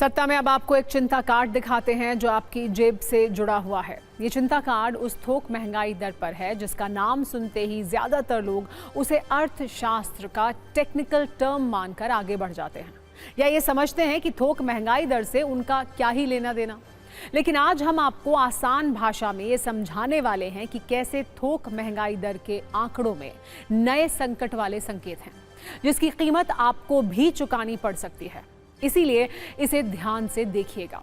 सत्ता में अब आपको एक चिंता कार्ड दिखाते हैं जो आपकी जेब से जुड़ा हुआ है। ये चिंता कार्ड उस थोक महंगाई दर पर है जिसका नाम सुनते ही ज्यादातर लोग उसे अर्थशास्त्र का टेक्निकल टर्म मानकर आगे बढ़ जाते हैं या ये समझते हैं कि थोक महंगाई दर से उनका क्या ही लेना देना। लेकिन आज हम आपको आसान भाषा में ये समझाने वाले हैं कि कैसे थोक महंगाई दर के आंकड़ों में नए संकट वाले संकेत हैं जिसकी कीमत आपको भी चुकानी पड़ सकती है। इसीलिए इसे ध्यान से देखिएगा।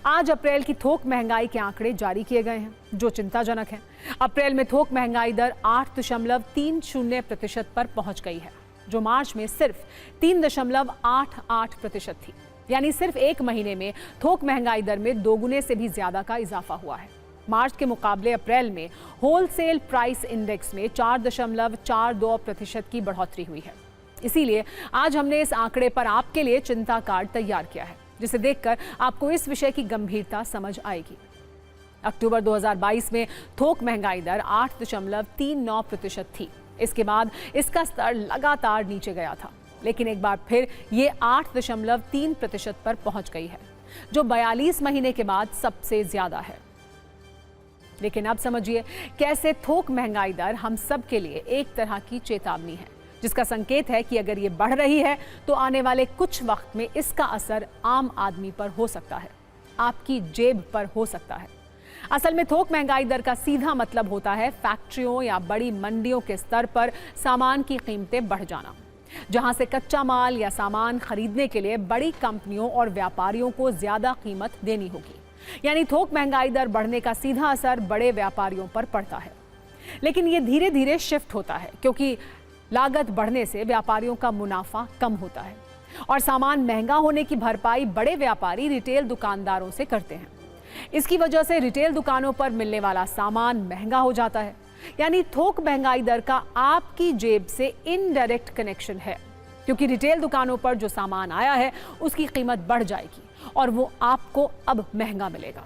आज अप्रैल की थोक महंगाई के आंकड़े जारी किए गए हैं जो चिंताजनक हैं। अप्रैल में थोक महंगाई दर 8.30% पर पहुंच गई है जो मार्च में सिर्फ 3.88% थी। यानी सिर्फ एक महीने में थोक महंगाई दर में दोगुने से भी ज्यादा का इजाफा हुआ है। मार्च के मुकाबले अप्रैल में होलसेल प्राइस इंडेक्स में 4.42% की बढ़ोतरी हुई है। इसीलिए आज हमने इस आंकड़े पर आपके लिए चिंता कार्ड तैयार किया है जिसे देखकर आपको इस विषय की गंभीरता समझ आएगी। अक्टूबर 2022 में थोक महंगाई दर 8.39% थी। इसके बाद इसका स्तर लगातार नीचे गया था, लेकिन एक बार फिर ये 8.3% पर पहुंच गई है जो 42 महीने के बाद सबसे ज्यादा है। लेकिन अब समझिए कैसे थोक महंगाई दर हम सब के लिए एक तरह की चेतावनी है जिसका संकेत है कि अगर ये बढ़ रही है तो आने वाले कुछ वक्त में इसका असर आम आदमी पर हो सकता है, आपकी जेब पर हो सकता है। असल में थोक महंगाई दर का सीधा मतलब होता है फैक्ट्रियों या बड़ी मंडियों के स्तर पर सामान की कीमतें बढ़ जाना, जहां से कच्चा माल या सामान खरीदने के लिए बड़ी कंपनियों और व्यापारियों को ज्यादा कीमत देनी होगी। यानी थोक महंगाई दर बढ़ने का सीधा असर बड़े व्यापारियों पर पड़ता है। लेकिन ये धीरे धीरे शिफ्ट होता है क्योंकि लागत बढ़ने से व्यापारियों का मुनाफा कम होता है और सामान महंगा होने की भरपाई बड़े व्यापारी रिटेल दुकानदारों से करते हैं। इसकी वजह से रिटेल दुकानों पर मिलने वाला सामान महंगा हो जाता है। यानी थोक महंगाई दर का आपकी जेब से इनडायरेक्ट कनेक्शन है क्योंकि रिटेल दुकानों पर जो सामान आया है उसकी कीमत बढ़ जाएगी और वो आपको अब महंगा मिलेगा।